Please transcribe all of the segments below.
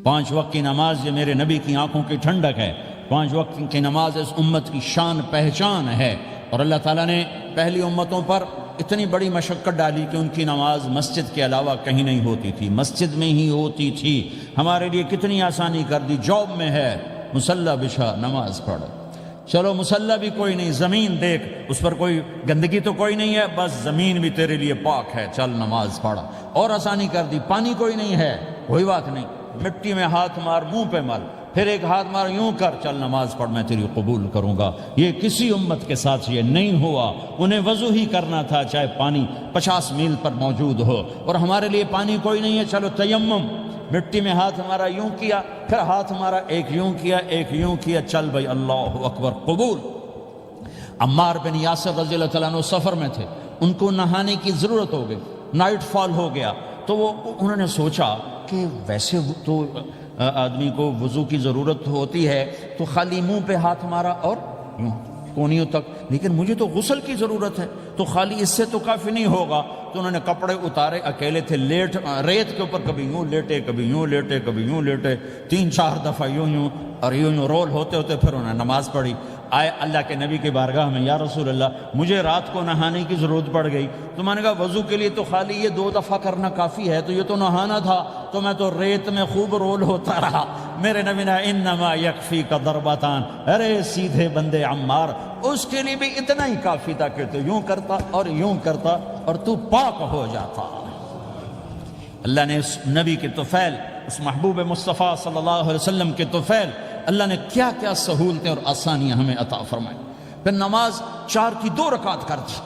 5 وقت کی نماز یہ میرے نبی کی آنکھوں کی ٹھنڈک ہے، 5 وقت کی نماز اس امت کی شان پہچان ہے۔ اور اللہ تعالیٰ نے پہلی امتوں پر اتنی بڑی مشقت ڈالی کہ ان کی نماز مسجد کے علاوہ کہیں نہیں ہوتی تھی، مسجد میں ہی ہوتی تھی۔ ہمارے لیے کتنی آسانی کر دی، جاب میں ہے مصلی بچھا نماز پڑھ، چلو مصلی بھی کوئی نہیں، زمین دیکھ اس پر کوئی گندگی تو کوئی نہیں ہے، بس زمین بھی تیرے لیے پاک ہے، چل نماز پڑھ۔ اور آسانی کر دی، پانی کوئی نہیں ہے، کوئی بات نہیں، مٹی میں ہاتھ مار، منہ پہ مل، پھر ایک ہاتھ مار، یوں کر، چل نماز پڑھ، میں تیری قبول کروں گا۔ یہ کسی امت کے ساتھ یہ نہیں ہوا، انہیں وضو ہی کرنا تھا چاہے پانی 50 میل پر موجود ہو۔ اور ہمارے لیے پانی کوئی نہیں ہے، چلو تیمم، مٹی میں ہاتھ ہمارا یوں کیا، پھر ہاتھ ہمارا ایک یوں کیا، ایک یوں کیا، چل بھائی اللہ اکبر قبول۔ عمار بن یاسر رضی اللہ تعالیٰ عنہ سفر میں تھے، ان کو نہانے کی ضرورت ہو گئی، نائٹ فال ہو گیا، تو انہوں نے سوچا کہ ویسے تو آدمی کو وضو کی ضرورت ہوتی ہے تو خالی منہ پہ ہاتھ مارا اور یوں کونیوں تک، لیکن مجھے تو غسل کی ضرورت ہے، تو خالی اس سے تو کافی نہیں ہوگا۔ تو انہوں نے کپڑے اتارے، اکیلے تھے، ریت کے اوپر کبھی یوں لیٹے، کبھی یوں لیٹے، کبھی یوں لیٹے، 3-4 دفعہ یوں اور یوں رول ہوتے ہوتے پھر انہوں نے نماز پڑھی۔ آئے اللہ کے نبی کی بارگاہ میں، یا رسول اللہ مجھے رات کو نہانے کی ضرورت پڑ گئی، تو میں نے کہا وضو کے لیے تو خالی یہ 2 دفعہ کرنا کافی ہے، تو یہ تو نہانا تھا، تو میں تو ریت میں خوب رول ہوتا رہا۔ میرے نبی نے انما یکفیک ضربتان، ارے سیدھے بندے عمار، اس کے لیے بھی اتنا ہی کافی تھا کہ تو یوں کرتا اور یوں کرتا اور تو پاک ہو جاتا۔ اللہ نے اس نبی کے طفیل، اس محبوب مصطفیٰ صلی اللہ علیہ وسلم کے طفیل، اللہ نے کیا کیا سہولتیں اور آسانیاں ہمیں عطا فرمائیں۔ پھر نماز 4 کی 2 رکعت کر دی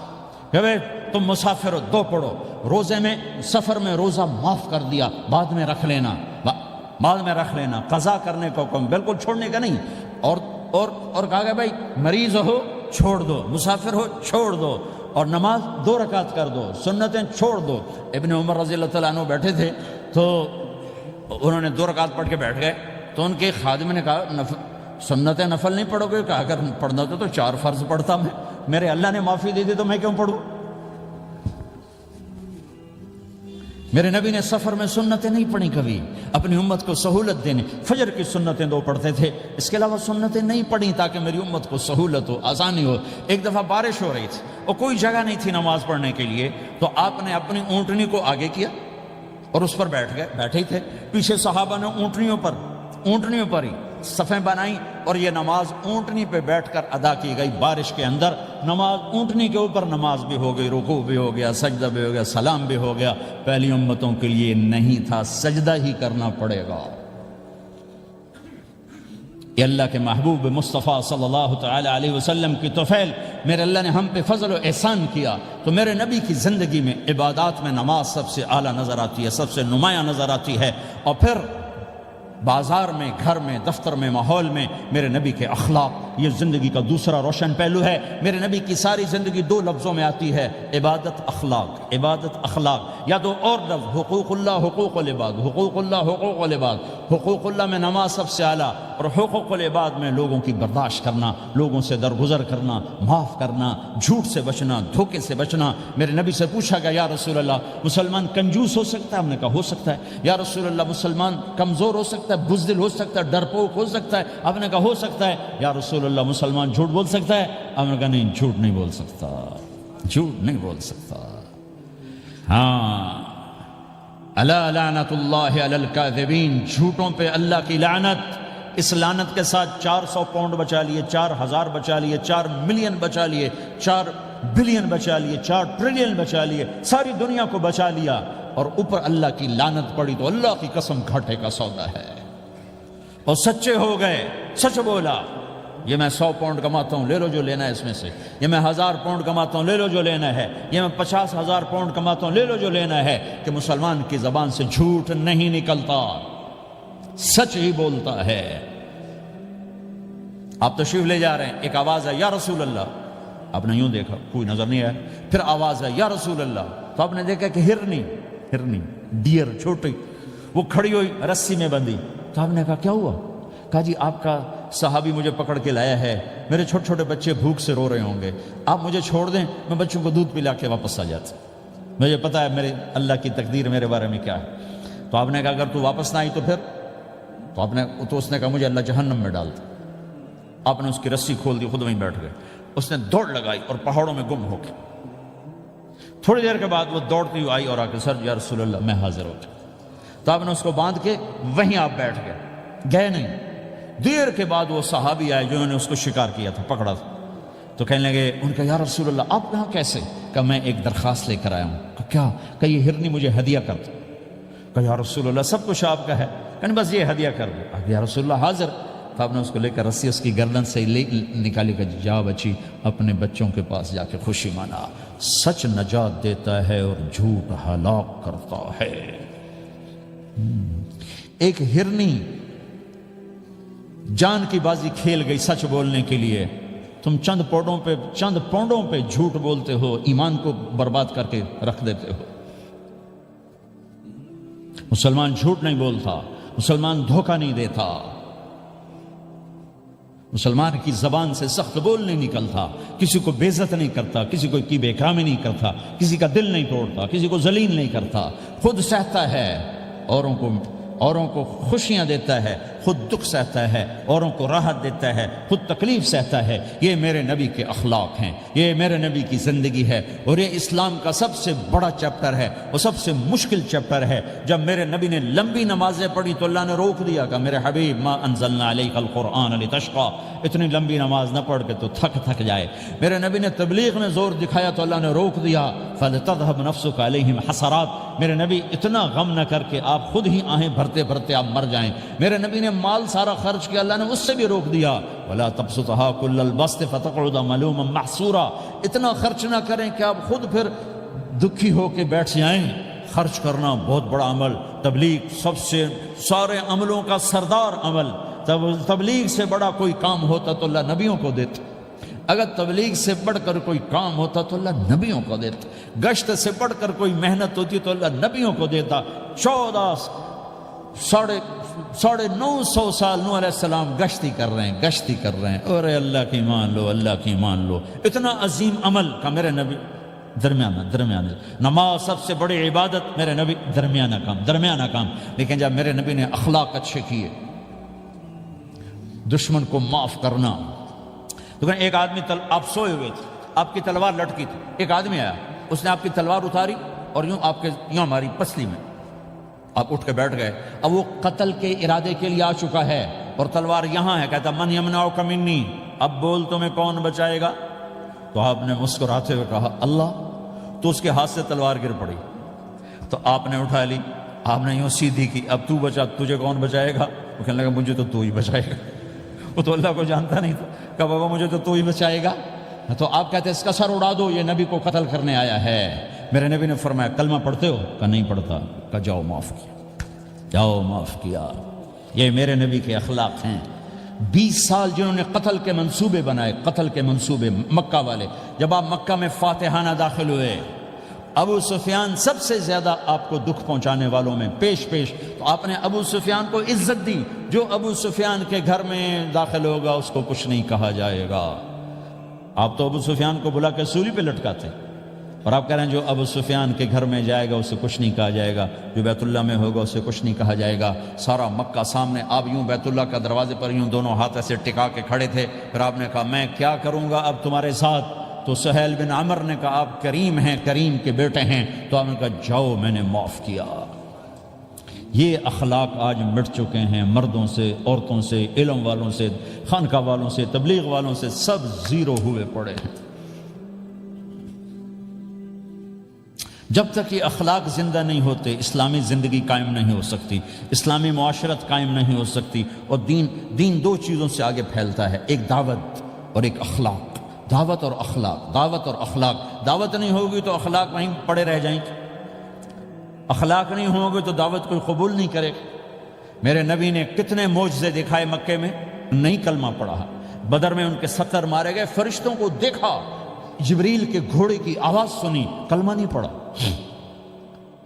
کہ بھئی تم مسافر ہو 2 پڑھو، روزے میں سفر میں روزہ معاف کر دیا، بعد میں رکھ لینا، بعد میں رکھ لینا، قضا کرنے کو حکم، بالکل چھوڑنے کا نہیں۔ اور کہا کہ بھائی مریض ہو چھوڑ دو، مسافر ہو چھوڑ دو، اور نماز 2 رکعت کر دو، سنتیں چھوڑ دو۔ ابن عمر رضی اللہ تعالیٰ عنہ بیٹھے تھے تو انہوں نے 2 رکعت پڑھ کے بیٹھ گئے، تو ان کے خادم نے کہا سنتیں نفل نہیں پڑھو گے؟ کہا اگر پڑھنا ہوتا تو 4 فرض پڑھتا میں، میرے اللہ نے معافی دے دی تو میں کیوں پڑھوں؟ میرے نبی نے سفر میں سنتیں نہیں پڑھی کبھی، اپنی امت کو سہولت دینے، فجر کی سنتیں 2 پڑھتے تھے، اس کے علاوہ سنتیں نہیں پڑھی تاکہ میری امت کو سہولت ہو، آسانی ہو۔ ایک دفعہ بارش ہو رہی تھی اور کوئی جگہ نہیں تھی نماز پڑھنے کے لیے، تو آپ نے اپنی اونٹنی کو آگے کیا اور اس پر بیٹھ گئے، بیٹھے ہی تھے، پیچھے صحابہ نے اونٹنیوں پر ہی صفیں بنائیں، اور یہ نماز اونٹنی پہ بیٹھ کر ادا کی گئی بارش کے اندر۔ نماز اونٹنی کے اوپر نماز بھی ہو گئی، رکوع بھی ہو گیا، سجدہ بھی ہو گیا، سلام بھی ہو گیا۔ پہلی امتوں کے لیے نہیں تھا، سجدہ ہی کرنا پڑے گا۔ یہ اللہ کے محبوب مصطفیٰ صلی اللہ تعالی علیہ وسلم کی طفیل، میرے اللہ نے ہم پہ فضل و احسان کیا، تو میرے نبی کی زندگی میں عبادات میں نماز سب سے اعلیٰ نظر آتی ہے، سب سے نمایاں نظر آتی ہے۔ اور پھر بازار میں، گھر میں، دفتر میں، ماحول میں میرے نبی کے اخلاق، یہ زندگی کا دوسرا روشن پہلو ہے۔ میرے نبی کی ساری زندگی 2 لفظوں میں آتی ہے، عبادت اخلاق، عبادت اخلاق، یا تو اور لفظ حقوق اللہ حقوق العباد، حقوق اللہ حقوق العباد۔ حقوق اللہ میں نماز سب سے اعلیٰ، اور حقوق العباد میں لوگوں کی برداشت کرنا، لوگوں سے درگزر کرنا، معاف کرنا، جھوٹ سے بچنا، دھوکے سے بچنا۔ میرے نبی سے پوچھا گیا یا رسول اللہ مسلمان کنجوس ہو سکتا ہے؟ ہم نے کہا ہو سکتا ہے۔ یا رسول اللہ مسلمان کمزور ہو سکتا ہے، بزدل ہو سکتا ہے، ڈرپوک ہو سکتا ہے؟ آپ نے کہا ہو سکتا ہے۔ یا رسول اللہ مسلمان جھوٹ بول سکتا ہے؟ آپ نے کہا نہیں، جھوٹ نہیں بول سکتا، جھوٹ نہیں بول سکتا۔ ہاں، الا لعنت اللہ علی الکاذبین، جھوٹوں پہ اللہ کی لعنت۔ اس لعنت کے ساتھ 400 پاؤنڈ بچا لیے، 4000 بچا لیے، 4 ملین بچا لیے، 4 بلین بچا لیے، 4 ٹریلین بچا لیے، ساری دنیا کو بچا لیا، اور اوپر اللہ کی لعنت پڑی تو اللہ کی قسم گھاٹے کا سودا ہے۔ اور سچے ہو گئے، سچ بولا، یہ میں 100 پاؤنڈ کماتا ہوں، لے لو جو لینا ہے اس میں سے، یہ میں 1000 پاؤنڈ کماتا ہوں، لے لو جو لینا ہے، یہ میں 50,000 پاؤنڈ کماتا ہوں، لے لو جو لینا ہے، کہ مسلمان کی زبان سے جھوٹ نہیں نکلتا، سچ ہی بولتا ہے۔ آپ تشریف لے جا رہے ہیں، ایک آواز ہے یا رسول اللہ، آپ نے یوں دیکھا کوئی نظر نہیں آیا، پھر آواز ہے یا رسول اللہ، تو آپ نے دیکھا کہ ہرنی ڈیر چھوٹی وہ کھڑی ہوئی رسی میں بندھی، تو آپ نے کہا کیا ہوا؟ کہا جی آپ کا صحابی مجھے پکڑ کے لایا ہے، میرے چھوٹے چھوٹے بچے بھوک سے رو رہے ہوں گے، آپ مجھے چھوڑ دیں، میں بچوں کو دودھ پلا کے واپس آ جاتا، مجھے پتا ہے میرے اللہ کی تقدیر میرے بارے میں کیا ہے۔ تو آپ نے کہا اگر تو واپس نہ آئی تو پھر تو اس نے کہا مجھے اللہ جہنم میں ڈال دے۔ آپ نے اس کی رسی کھول دی، خود وہیں بیٹھ گئے۔ اس نے دوڑ لگائی اور پہاڑوں میں گم ہو گئی۔ تھوڑی دیر کے بعد وہ دوڑتی ہوئی آئی اور آ کے سر یا رسول اللہ میں حاضر ہو گیا۔ تو آپ نے اس کو باندھ کے وہیں آپ بیٹھ گئے نہیں۔ دیر کے بعد وہ صحابی آئے جنہوں نے اس کو شکار کیا تھا، پکڑا تھا، تو کہنے لگے، ان کا یا رسول اللہ آپ یہاں کیسے؟ کہا میں ایک درخواست لے کر آیا ہوں۔ کہا کیا؟ کہ یہ ہرنی مجھے ہدیہ کر دو۔ کہا یا رسول اللہ سب کچھ آپ کا ہے، کہنے بس یہ ہدیہ کر دو۔ یا رسول اللہ حاضر۔ تو آپ نے اس کو لے کر رسی اس کی گردن سے نکالی کہ جا بچی اپنے بچوں کے پاس جا کے خوشی منا، سچ نجات دیتا ہے اور جھوٹ ہلاک کرتا ہے۔ ایک ہرنی جان کی بازی کھیل گئی سچ بولنے کے لیے، تم چند پونڈوں پہ جھوٹ بولتے ہو، ایمان کو برباد کر کے رکھ دیتے ہو۔ مسلمان جھوٹ نہیں بولتا، مسلمان دھوکہ نہیں دیتا، مسلمان کی زبان سے سخت بول نہیں نکلتا، کسی کو بے عزت نہیں کرتا، کسی کو کی بے اکرامی نہیں کرتا، کسی کا دل نہیں توڑتا، کسی کو ذلیل نہیں کرتا، خود سہتا ہے، اوروں کو خوشیاں دیتا ہے، خود دکھ سہتا ہے، اوروں کو راحت دیتا ہے، خود تکلیف سہتا ہے۔ یہ میرے نبی کے اخلاق ہیں، یہ میرے نبی کی زندگی ہے، اور یہ اسلام کا سب سے بڑا چیپٹر ہے، وہ سب سے مشکل چیپٹر ہے۔ جب میرے نبی نے لمبی نمازیں پڑھی تو اللہ نے روک دیا کہ میرے حبیب ما انزلنا علیک القرآن لتشقى، اتنی لمبی نماز نہ پڑھ کے تو تھک جائے۔ میرے نبی نے تبلیغ میں زور دکھایا تو اللہ نے روک دیا، فلتذهب نفسك علیہم حسرات، میرے نبی اتنا غم نہ کر کے آپ خود ہی آہیں بھرتے بھرتے آپ مر جائیں۔ میرے نبی نے مال سارا خرچ کیا، اللہ نے اس سے بھی روک دیا، ولا تبسطها كل البسط فتقعد ملوما محسورا، اتنا خرچ نہ کریں کہ آپ خود پھر دکھی ہو کے بیٹھ جائیں۔ خرچ کرنا بہت بڑا عمل، تبلیغ سب سے سارے عملوں کا سردار عمل، تبلیغ سے بڑا کوئی کام ہوتا تو اللہ نبیوں کو دیتا، اگر تبلیغ سے بڑھ کر کوئی کام ہوتا تو اللہ نبیوں کو دیتا، گشت سے بڑھ کر کوئی محنت ہوتی تو اللہ نبیوں کو دیتا۔ 950 سال نوح علیہ السلام گشتی کر رہے ہیں، اور اللہ کی مان لو، اللہ کی مان لو، اتنا عظیم عمل کا میرے نبی درمیانہ نماز سب سے بڑی عبادت، میرے نبی درمیانہ کام، لیکن جب میرے نبی نے اخلاق اچھے کیے، دشمن کو معاف کرنا۔ تو ایک آدمی آپ سوئے ہوئے تھے، آپ کی تلوار لٹکی تھی، ایک آدمی آیا، اس نے آپ کی تلوار اتاری اور یوں ماری پسلی میں، آپ اٹھ کے بیٹھ گئے۔ اب وہ قتل کے ارادے کے لیے آ چکا ہے اور تلوار یہاں ہے، کہتا من یمنعک منی، اب بول تمہیں کون بچائے گا؟ تو آپ نے مسکراتے ہوئے کہا اللہ، تو اس کے ہاتھ سے تلوار گر پڑی، تو آپ نے اٹھا لی، آپ نے یوں سیدھی کی، اب تو بچا، تجھے کون بچائے گا؟ وہ کہنے لگا مجھے تو ہی بچائے گا، وہ تو اللہ کو جانتا نہیں تھا، کہا بابا مجھے تو ہی بچائے گا۔ تو آپ کہتے ہیں اس کا سر اڑا دو، یہ نبی کو قتل کرنے آیا ہے۔ میرے نبی نے فرمایا کلمہ پڑھتے ہو؟ کہا نہیں پڑھتا۔ کہا جاؤ معاف کیا۔ یہ میرے نبی کے اخلاق ہیں۔ 20 سال جنہوں نے قتل کے منصوبے بنائے، مکہ والے، جب آپ مکہ میں فاتحانہ داخل ہوئے، ابو سفیان سب سے زیادہ آپ کو دکھ پہنچانے والوں میں پیش تو آپ نے ابو سفیان کو عزت دی۔ جو ابو سفیان کے گھر میں داخل ہوگا اس کو کچھ نہیں کہا جائے گا۔ آپ تو ابو سفیان کو بلا کے سولی پہ لٹکاتے، اور آپ کہہ رہے ہیں جو ابو سفیان کے گھر میں جائے گا اسے کچھ نہیں کہا جائے گا، جو بیت اللہ میں ہوگا اسے کچھ نہیں کہا جائے گا۔ سارا مکہ سامنے، آپ یوں بیت اللہ کا دروازے پر یوں دونوں ہاتھ ایسے ٹکا کے کھڑے تھے، پھر آپ نے کہا میں کیا کروں گا اب تمہارے ساتھ؟ تو سہیل بن عمر نے کہا آپ کریم ہیں، کریم کے بیٹے ہیں، تو آپ نے کہا جاؤ میں نے معاف کیا۔ یہ اخلاق آج مٹ چکے ہیں، مردوں سے، عورتوں سے، علم والوں سے، خانقاہ والوں سے، تبلیغ والوں سے، سب زیرو ہوئے پڑے ہیں۔ جب تک یہ اخلاق زندہ نہیں ہوتے اسلامی زندگی قائم نہیں ہو سکتی، اسلامی معاشرت قائم نہیں ہو سکتی، اور دین دو چیزوں سے آگے پھیلتا ہے، ایک دعوت اور ایک اخلاق۔ دعوت اور اخلاق، دعوت نہیں ہوگی تو اخلاق وہیں پڑے رہ جائیں گے، اخلاق نہیں ہوں گے تو دعوت کوئی قبول نہیں کرے گا۔ میرے نبی نے کتنے معجزے دکھائے مکے میں، نہیں کلمہ پڑھا۔ بدر میں ان کے 70 مارے گئے، فرشتوں کو دیکھا، جبریل کے گھوڑے کی آواز سنی، کلمہ نہیں پڑھا۔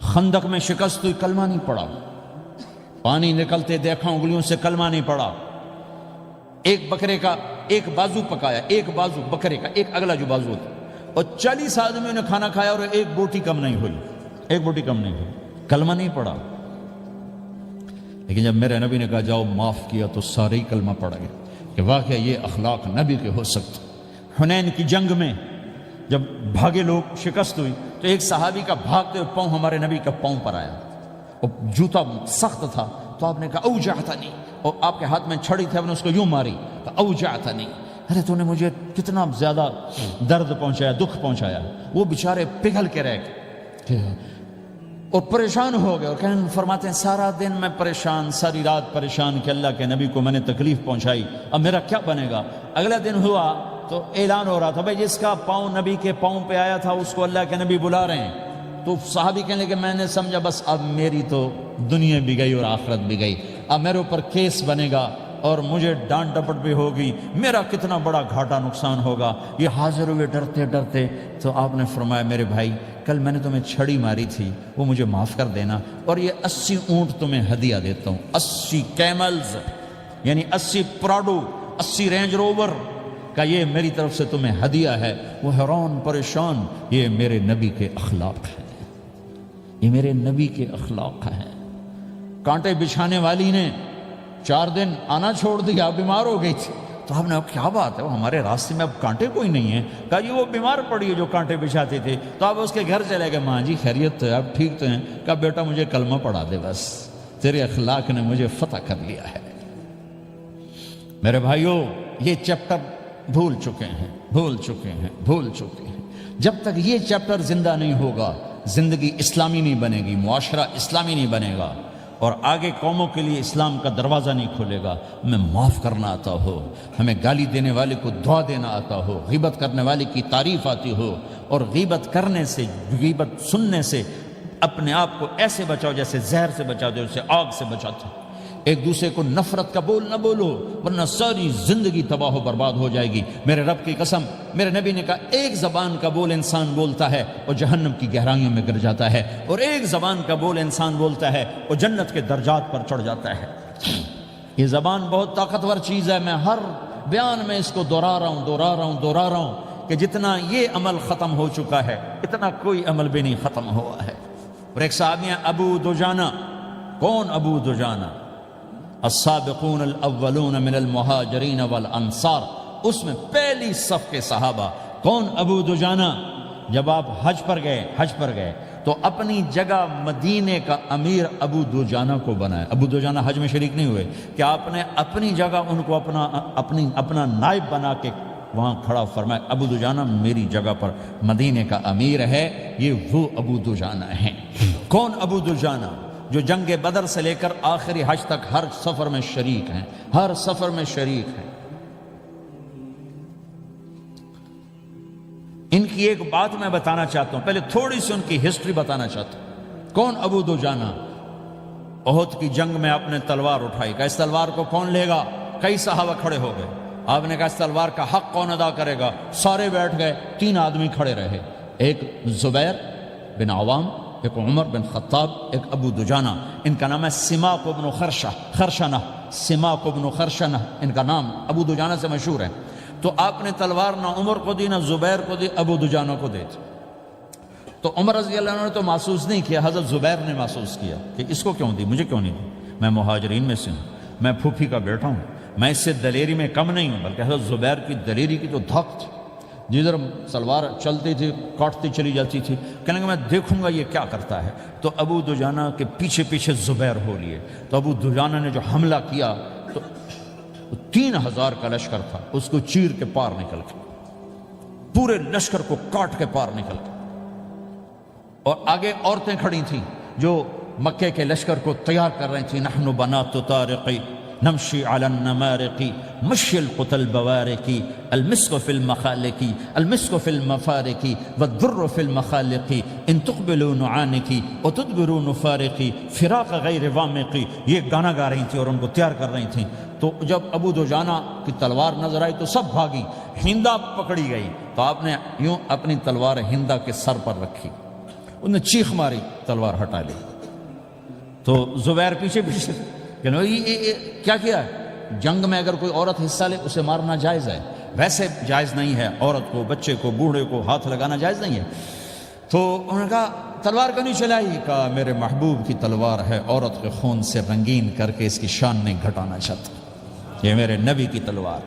خندق میں شکست ہوئی، کلمہ نہیں پڑھا۔ پانی نکلتے دیکھا، انگلیوں سے کلمہ نہیں پڑھا۔ ایک بکرے کا ایک بازو پکایا، ایک بازو بکرے کا، ایک اگلا جو بازو ہوتا، اور 40 آدمیوں نے کھانا کھایا اور ایک بوٹی کم نہیں ہوئی، کلمہ نہیں پڑھا۔ لیکن جب میرے نبی نے کہا جاؤ معاف کیا تو سارے ہی کلمہ پڑ گئے کہ واقعہ یہ اخلاق نبی کے ہو سکتے۔ حنین کی جنگ میں جب بھاگے لوگ، شکست ہوئی، تو ایک صحابی کا بھاگتے ہوئے پاؤں ہمارے نبی کا پاؤں پر آیا، اور جوتا سخت تھا، تو آپ نے کہا اوجعتنی، اور آپ کے ہاتھ میں چھڑی تھی، آپ نے اس کو یوں ماری تو اوجعتنی، ارے تو نے مجھے کتنا زیادہ درد پہنچایا، دکھ پہنچایا۔ وہ بیچارے پگھل کے رہ گئے اور پریشان ہو گئے، اور فرماتے ہیں سارا دن میں پریشان، ساری رات پریشان کہ اللہ کے نبی کو میں نے تکلیف پہنچائی، اب میرا کیا بنے گا۔ اگلا دن ہوا تو اعلان ہو رہا تھا بھائی جس کا پاؤں نبی کے پاؤں پہ آیا تھا اس کو اللہ کے نبی بلا رہے ہیں۔ تو صحابی کہنے لگے میں نے سمجھا بس اب میری تو دنیا بھی گئی اور آخرت بھی گئی، اب میرے اوپر کیس بنے گا اور مجھے ڈانٹ ڈپٹ بھی ہوگی، میرا کتنا بڑا گھاٹا نقصان ہوگا۔ یہ حاضر ہوئے ڈرتے ڈرتے، تو آپ نے فرمایا میرے بھائی کل میں نے تمہیں چھڑی ماری تھی، وہ مجھے معاف کر دینا، اور یہ 80 اونٹ تمہیں ہدیہ دیتا ہوں، 80 کیملز یعنی 80 پراڈو، 80 رینج روور کا یہ میری طرف سے تمہیں ہدیہ ہے۔ وہ حیران پریشان، یہ میرے نبی کے اخلاق ہیں، یہ میرے نبی کے اخلاق ہیں۔ کانٹے بچھانے والی نے 4 دن آنا چھوڑ دیا، بیمار ہو گئی تھی، تو ہم نے اب کیا بات ہے، وہ ہمارے راستے میں اب کانٹے کوئی نہیں ہیں، کہا جی وہ بیمار پڑی ہے جو کانٹے بچھاتے تھے، تو آپ اس کے گھر چلے گئے، ماں جی خیریت تو ہے، اب ٹھیک تو ہیں، کہا بیٹا مجھے کلمہ پڑھا دے، بس تیرے اخلاق نے مجھے فتح کر لیا ہے۔ میرے بھائیوں یہ چیپٹر بھول چکے ہیں، بھول چکے ہیں، بھول چکے ہیں۔ جب تک یہ چیپٹر زندہ نہیں ہوگا زندگی اسلامی نہیں بنے گی، معاشرہ اسلامی نہیں بنے گا، اور آگے قوموں کے لیے اسلام کا دروازہ نہیں کھلے گا۔ ہمیں معاف کرنا آتا ہو، ہمیں گالی دینے والے کو دعا دینا آتا ہو، غیبت کرنے والے کی تعریف آتی ہو، اور غیبت کرنے سے، غیبت سننے سے اپنے آپ کو ایسے بچاؤ جیسے زہر سے بچاتے ہو، اسے آگ سے بچاتے ہو۔ ایک دوسرے کو نفرت کا بول نہ بولو ورنہ ساری زندگی تباہ و برباد ہو جائے گی۔ میرے رب کی قسم، میرے نبی نے کہا ایک زبان کا بول انسان بولتا ہے اور جہنم کی گہرائیوں میں گر جاتا ہے، اور ایک زبان کا بول انسان بولتا ہے اور جنت کے درجات پر چڑھ جاتا ہے۔ یہ زبان بہت طاقتور چیز ہے، میں ہر بیان میں اس کو دہرا رہا ہوں کہ جتنا یہ عمل ختم ہو چکا ہے اتنا کوئی عمل بھی نہیں ختم ہوا ہے۔ اور ایک صحابی ہیں ابو دجانہ۔ کون ابو دجانہ؟ السابقون الاولون من المہاجرین والانصار، اس میں پہلی صف کے صحابہ۔ کون ابو دجانہ؟ جب آپ حج پر گئے تو اپنی جگہ مدینے کا امیر ابو دجانہ کو بنایا۔ ابو دجانہ حج میں شریک نہیں ہوئے کہ آپ نے اپنی جگہ ان کو اپنا نائب بنا کے وہاں کھڑا فرمایا ابو دجانہ میری جگہ پر مدینے کا امیر ہے، یہ وہ ابو دجانہ ہیں۔ کون ابو دجانہ؟ جو جنگ بدر سے لے کر آخری حج تک ہر سفر میں شریک ہیں، ہر سفر میں شریک ہیں۔ ان کی ایک بات میں بتانا چاہتا ہوں، پہلے تھوڑی سی ان کی ہسٹری بتانا چاہتا ہوں۔ کون ابو دجانہ؟ احد کی جنگ میں آپ نے تلوار اٹھائی، کہا اس تلوار کو کون لے گا؟ کئی صحابہ کھڑے ہو گئے۔ آپ نے کہا اس تلوار کا حق کون ادا کرے گا؟ سارے بیٹھ گئے، 3 آدمی کھڑے رہے، ایک زبیر بن عوام، ایک عمر بن خطاب، ایک ابو دجانہ۔ ان کا نام ہے سماک بن خرشنہ، سماک بن خرشنہ ان کا نام ابو دجانہ سے مشہور ہے۔ تو آپ نے تلوار نہ عمر کو دی، نہ زبیر کو دی، ابو دجانہ کو دی۔ تو عمر رضی اللہ عنہ نے تو محسوس نہیں کیا، حضرت زبیر نے محسوس کیا کہ اس کو کیوں دی، مجھے کیوں نہیں دی؟ میں مہاجرین میں سے ہوں، میں پھوپھی کا بیٹا ہوں، میں اس سے دلیری میں کم نہیں ہوں۔ بلکہ حضرت زبیر کی دلیری کی تو دھک تھی، جدھر سلوار چلتی تھی کاٹتی چلی جاتی تھی، کہنے کہ میں دیکھوں گا یہ کیا کرتا ہے۔ تو ابو دجانہ کے پیچھے پیچھے زبیر ہو لیے۔ تو ابو دجانہ نے جو حملہ کیا تو 3000 کا لشکر تھا، اس کو چیر کے پار نکل کے، پورے لشکر کو کاٹ کے پار نکل کے، اور آگے عورتیں کھڑی تھیں جو مکے کے لشکر کو تیار کر رہی تھیں۔ نحن بنات طارقی نمشی علی النمارقی مشی القتل بوارقی المسک فی المخالقی المسک فی المفارقی والدر فی المخالقی ان تقبلوا نعانقی وتدبروا نفارقی فراق غیر وامقی۔ یہ گانا گا رہی تھیں اور ان کو تیار کر رہی تھیں۔ تو جب ابو دجانہ کی تلوار نظر آئی تو سب بھاگی، ہندا پکڑی گئی، تو آپ نے یوں اپنی تلوار ہندا کے سر پر رکھی، انہوں نے چیخ ماری، تلوار ہٹا لی۔ تو زبیر پیچھے پیچھے کہ کیا کیا ہے؟ جنگ میں اگر کوئی عورت حصہ لے اسے مارنا جائز ہے، ویسے جائز نہیں ہے، عورت کو، بچے کو، بوڑھے کو ہاتھ لگانا جائز نہیں ہے۔ تو انہوں نے کہا تلوار کیوں نہیں چلائی؟ کہا میرے محبوب کی تلوار ہے، عورت کے خون سے رنگین کر کے اس کی شان نہیں گھٹانا چاہتا، یہ میرے نبی کی تلوار۔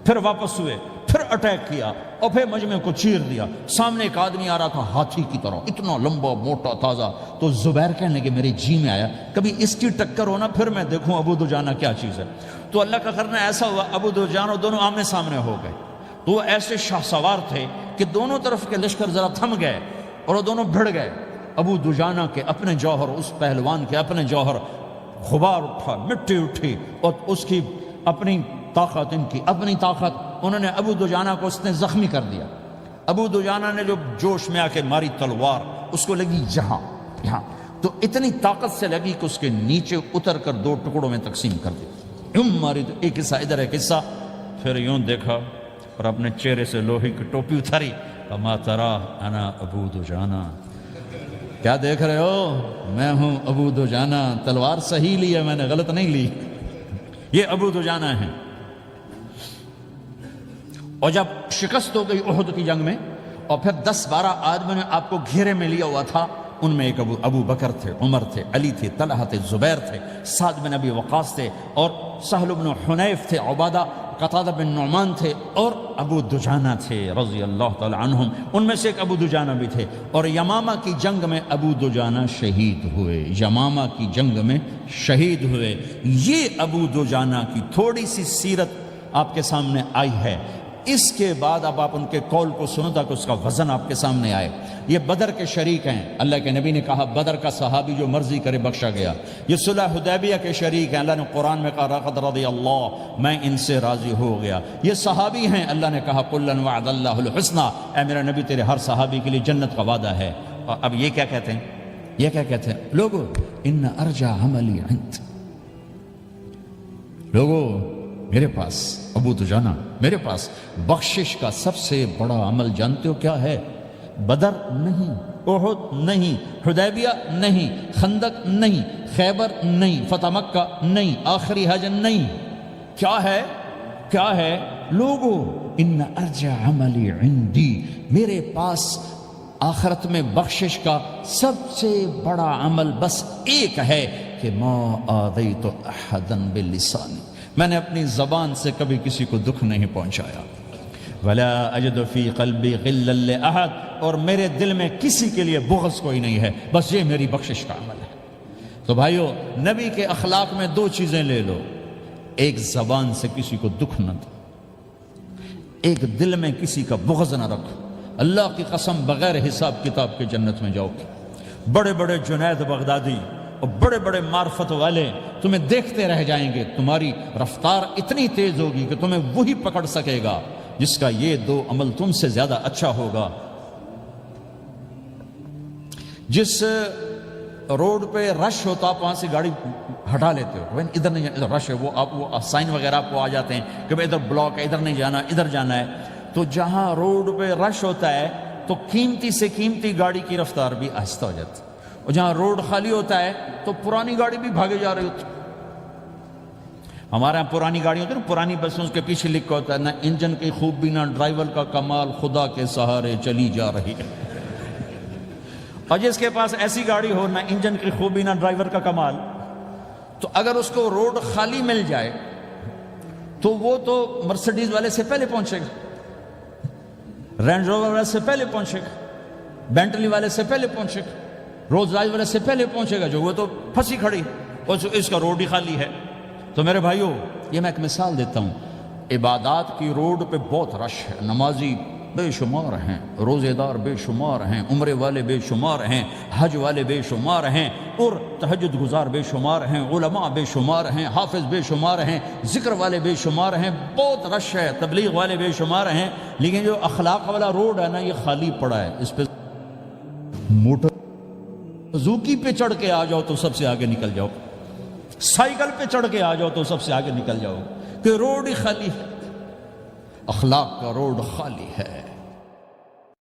پھر واپس ہوئے، پھر اٹیک کیا اور پھر مجمع کو چیر دیا۔ سامنے ایک آدمی آ رہا تھا ہاتھی کی طرح، اتنا لمبا موٹا تازہ، تو زبیر کہنے لگے میرے جی میں آیا کبھی اس کی ٹکر ہونا پھر میں دیکھوں ابو دجانہ کیا چیز ہے۔ تو اللہ کا کرنا ایسا ہوا ابو دجانہ دونوں آمنے سامنے ہو گئے، تو وہ ایسے شاہ سوار تھے کہ دونوں طرف کے لشکر ذرا تھم گئے اور وہ دونوں بھڑ گئے۔ ابو دجانہ کے اپنے جوہر، اس پہلوان کے اپنے جوہر، غبار اٹھا، مٹی اٹھی، اور اس کی اپنی طاقت، ان کی اپنی طاقت، انہوں نے ابو دجانہ کو اس نے زخمی کر دیا۔ ابو دجانہ نے جو جوش میں آ کے ماری تلوار، اس کو لگی یہاں، تو اتنی طاقت سے لگی کہ اس کے نیچے اتر کر 2 ٹکڑوں میں تقسیم کر دی۔ یوں ماری تو ایک حصہ ادھر ایک حصہ، پھر یوں دیکھا اور اپنے چہرے سے لوہے کی ٹوپی اتاری، اما ترا انا ابو دجانہ، کیا دیکھ رہے ہو؟ میں ہوں ابو دجانہ، تلوار صحیح لی ہے میں نے، غلط نہیں لی۔ یہ ابو دجانہ ہیں۔ اور جب شکست ہو گئی احد کی جنگ میں، اور پھر 10-12 آدمی نے آپ کو گھیرے میں لیا ہوا تھا، ان میں ایک ابو بکر تھے، عمر تھے، علی تھے، طلحہ تھے، زبیر تھے، سعد بن ابی وقاص تھے، اور سہل بن حنیف تھے، عبادہ قتادہ بن نعمان تھے، اور ابو دجانہ تھے رضی اللہ تعالی عنہم۔ ان میں سے ایک ابو دجانہ بھی تھے، اور یمامہ کی جنگ میں ابو دجانہ شہید ہوئے، یمامہ کی جنگ میں شہید ہوئے۔ یہ ابو دجانہ کی تھوڑی سی سیرت آپ کے سامنے آئی ہے۔ اس کے بعد اب آپ ان کے قول کو سنو تاکہ اس کا وزن آپ کے سامنے آئے۔ یہ بدر کے شریک ہیں، اللہ کے نبی نے کہا بدر کا صحابی جو مرضی کرے بخشا گیا۔ یہ صلح حدیبیہ کے شریک ہیں، اللہ نے قرآن میں کہا لقد رضی اللہ، میں ان سے راضی ہو گیا۔ یہ صحابی ہیں، اللہ نے کہا کلا وعد اللہ الحسنی، اے میرا نبی تیرے ہر صحابی کے لیے جنت کا وعدہ ہے۔ اور اب یہ کیا کہتے ہیں؟ یہ کیا کہتے ہیں لوگو؟ ان ارجع عملی عند، لوگو میرے پاس، ابو دجانہ میرے پاس بخشش کا سب سے بڑا عمل جانتے ہو کیا ہے؟ بدر نہیں، احد نہیں، حدیبیہ نہیں، خندق نہیں، خیبر نہیں، فتح مکہ نہیں، آخری حج نہیں، کیا ہے؟ کیا ہے لوگو؟ ان ارجع عملی عندی، میرے پاس آخرت میں بخشش کا سب سے بڑا عمل بس ایک ہے کہ ما آذیت احدا بلسانی، میں نے اپنی زبان سے کبھی کسی کو دکھ نہیں پہنچایا۔ ولا اجد فی قلبی غلا لاحد، اور میرے دل میں کسی کے لیے بغض کوئی نہیں ہے، بس یہ میری بخشش کا عمل ہے۔ تو بھائیو، نبی کے اخلاق میں 2 چیزیں لے لو، ایک زبان سے کسی کو دکھ نہ دو، ایک دل میں کسی کا بغض نہ رکھو۔ اللہ کی قسم بغیر حساب کتاب کے جنت میں جاؤ گے۔ بڑے بڑے جنید بغدادی اور بڑے بڑے معرفت والے تمہیں دیکھتے رہ جائیں گے، تمہاری رفتار اتنی تیز ہوگی کہ تمہیں وہی پکڑ سکے گا جس کا یہ 2 عمل تم سے زیادہ اچھا ہوگا۔ جس روڈ پہ رش ہوتا آپ وہاں سے گاڑی ہٹا لیتے ہو، ادھر نہیں جانا، ادھر رش ہے، وہ سائن وغیرہ آپ کو آ جاتے ہیں کہ ادھر بلاک ہے، ادھر نہیں جانا، ادھر جانا ہے۔ تو جہاں روڈ پہ رش ہوتا ہے تو قیمتی سے قیمتی گاڑی کی رفتار بھی آہستہ ہو جاتی ہے، اور جہاں روڈ خالی ہوتا ہے تو پرانی گاڑی بھی بھاگے جا رہی ہوتی۔ ہمارے یہاں پرانی گاڑی ہوتی ہے نا، پرانی بسوں کے پیچھے لکھا ہوتا ہے نہ انجن کی خوبی نہ ڈرائیور کا کمال، خدا کے سہارے چلی جا رہی ہے۔ اور جس کے پاس ایسی گاڑی ہو، نہ انجن کی خوبی نہ ڈرائیور کا کمال، تو اگر اس کو روڈ خالی مل جائے تو وہ تو مرسیڈیز والے سے پہلے پہنچے گا، رینج روور والے سے پہلے پہنچے گا، بینٹلی والے سے پہلے پہنچے گا، رولز رائس والے سے پہلے پہنچے گا، جو وہ تو پھنسی کھڑی اور اس کا روڈ ہی خالی ہے۔ تو میرے بھائیو، یہ میں ایک مثال دیتا ہوں، عبادات کی روڈ پہ بہت رش ہے، نمازی بے شمار ہیں، روزے دار بے شمار ہیں، عمرے والے بے شمار ہیں، حج والے بے شمار ہیں، اور تہجد گزار بے شمار ہیں، علماء بے شمار ہیں، حافظ بے شمار ہیں، ذکر والے بے شمار ہیں، بہت رش ہے، تبلیغ والے بے شمار ہیں، لیکن جو اخلاق والا روڈ ہے نا، یہ خالی پڑا ہے۔ اس پہ موٹر زوکی پہ چڑھ کے آ جاؤ تو سب سے آگے نکل جاؤ، سائیکل پہ چڑھ کے آ جاؤ تو سب سے آگے نکل جاؤ، کہ روڈ ہی خالی ہے، اخلاق کا روڈ خالی ہے۔